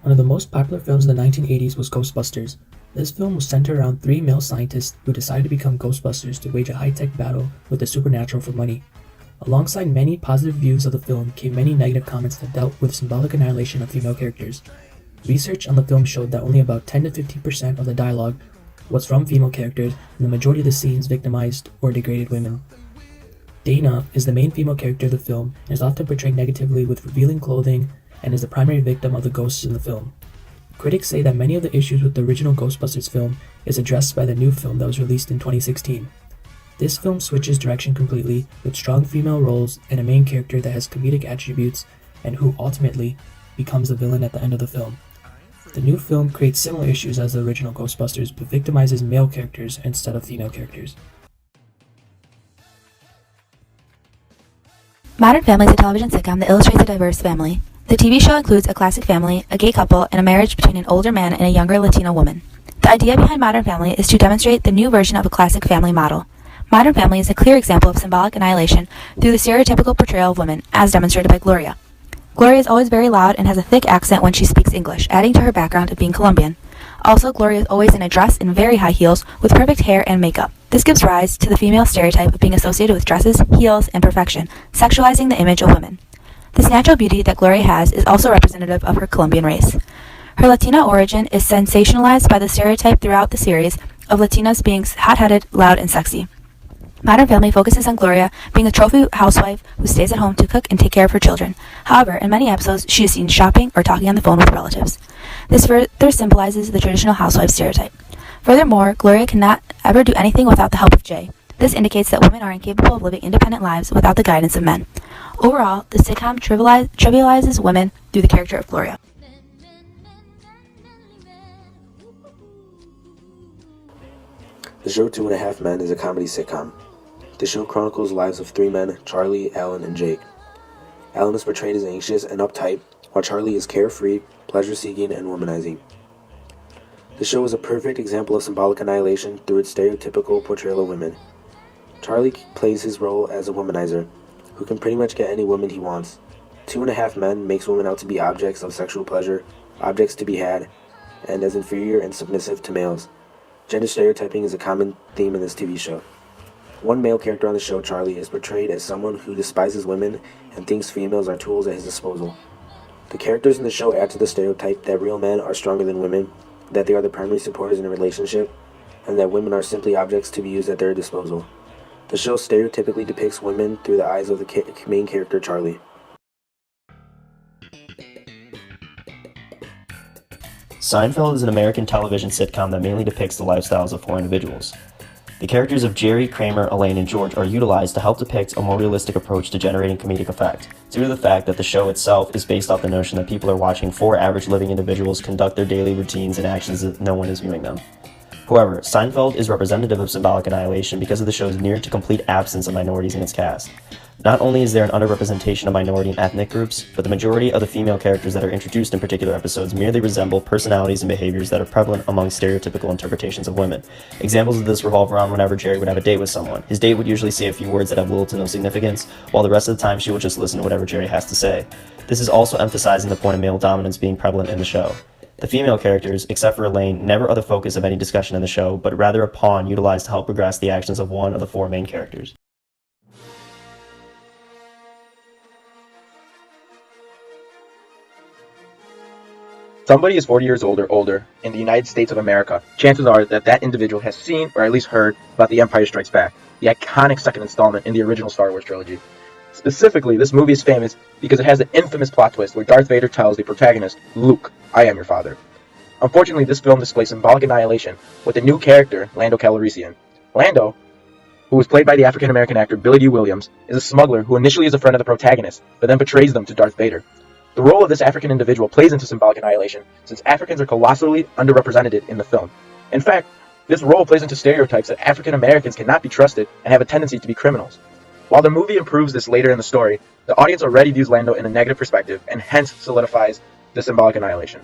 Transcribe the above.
One of the most popular films of the 1980s was Ghostbusters. This film was centered around three male scientists who decided to become Ghostbusters to wage a high-tech battle with the supernatural for money. Alongside many positive views of the film came many negative comments that dealt with symbolic annihilation of female characters. Research on the film showed that only about 10 to 15% of the dialogue was from female characters, and the majority of the scenes victimized or degraded women. Dana is the main female character of the film and is often portrayed negatively with revealing clothing and is the primary victim of the ghosts in the film. Critics say that many of the issues with the original Ghostbusters film is addressed by the new film that was released in 2016. This film switches direction completely with strong female roles and a main character that has comedic attributes and who ultimately becomes the villain at the end of the film. The new film creates similar issues as the original Ghostbusters but victimizes male characters instead of female characters. Modern Family is a television sitcom that illustrates a diverse family. The TV show includes a classic family, a gay couple, and a marriage between an older man and a younger Latina woman. The idea behind Modern Family is to demonstrate the new version of a classic family model. Modern Family is a clear example of symbolic annihilation through the stereotypical portrayal of women, as demonstrated by Gloria. Gloria is always very loud and has a thick accent when she speaks English, adding to her background of being Colombian. Also, Gloria is always in a dress and very high heels with perfect hair and makeup. This gives rise to the female stereotype of being associated with dresses, heels, and perfection, sexualizing the image of women. This natural beauty that Gloria has is also representative of her Colombian race. Her Latina origin is sensationalized by the stereotype throughout the series of Latinas being hot-headed, loud, and sexy. Modern Family focuses on Gloria being a trophy housewife who stays at home to cook and take care of her children. However, in many episodes, she is seen shopping or talking on the phone with relatives. This further symbolizes the traditional housewife stereotype. Furthermore, Gloria cannot ever do anything without the help of Jay. This indicates that women are incapable of living independent lives without the guidance of men. Overall, the sitcom trivializes women through the character of Gloria. The show 2.5 Men is a comedy sitcom. The show chronicles the lives of three men, Charlie, Alan, and Jake. Alan is portrayed as anxious and uptight, while Charlie is carefree, pleasure-seeking, and womanizing. The show is a perfect example of symbolic annihilation through its stereotypical portrayal of women. Charlie plays his role as a womanizer, who can pretty much get any woman he wants. 2.5 Men makes women out to be objects of sexual pleasure, objects to be had, and as inferior and submissive to males. Gender stereotyping is a common theme in this TV show. One male character on the show, Charlie, is portrayed as someone who despises women and thinks females are tools at his disposal. The characters in the show add to the stereotype that real men are stronger than women, that they are the primary supporters in a relationship, and that women are simply objects to be used at their disposal. The show stereotypically depicts women through the eyes of the main character, Charlie. Seinfeld is an American television sitcom that mainly depicts the lifestyles of four individuals. The characters of Jerry, Kramer, Elaine, and George are utilized to help depict a more realistic approach to generating comedic effect, due to the fact that the show itself is based off the notion that people are watching four average living individuals conduct their daily routines and actions as if no one is viewing them. However, Seinfeld is representative of symbolic annihilation because of the show's near to complete absence of minorities in its cast. Not only is there an underrepresentation of minority and ethnic groups, but the majority of the female characters that are introduced in particular episodes merely resemble personalities and behaviors that are prevalent among stereotypical interpretations of women. Examples of this revolve around whenever Jerry would have a date with someone. His date would usually say a few words that have little to no significance, while the rest of the time she would just listen to whatever Jerry has to say. This is also emphasizing the point of male dominance being prevalent in the show. The female characters, except for Elaine, never are the focus of any discussion in the show, but rather a pawn utilized to help progress the actions of one of the four main characters. Somebody is 40 years old or older in the United States of America, chances are that that individual has seen or at least heard about The Empire Strikes Back, the iconic second installment in the original Star Wars trilogy. Specifically, this movie is famous because it has the infamous plot twist where Darth Vader tells the protagonist, Luke, I am your father. Unfortunately, this film displays symbolic annihilation with a new character, Lando Calrissian. Lando, who was played by the African-American actor Billy D. Williams, is a smuggler who initially is a friend of the protagonist, but then betrays them to Darth Vader. The role of this African individual plays into symbolic annihilation, since Africans are colossally underrepresented in the film. In fact, this role plays into stereotypes that African Americans cannot be trusted and have a tendency to be criminals. While the movie improves this later in the story, the audience already views Lando in a negative perspective and hence solidifies the symbolic annihilation.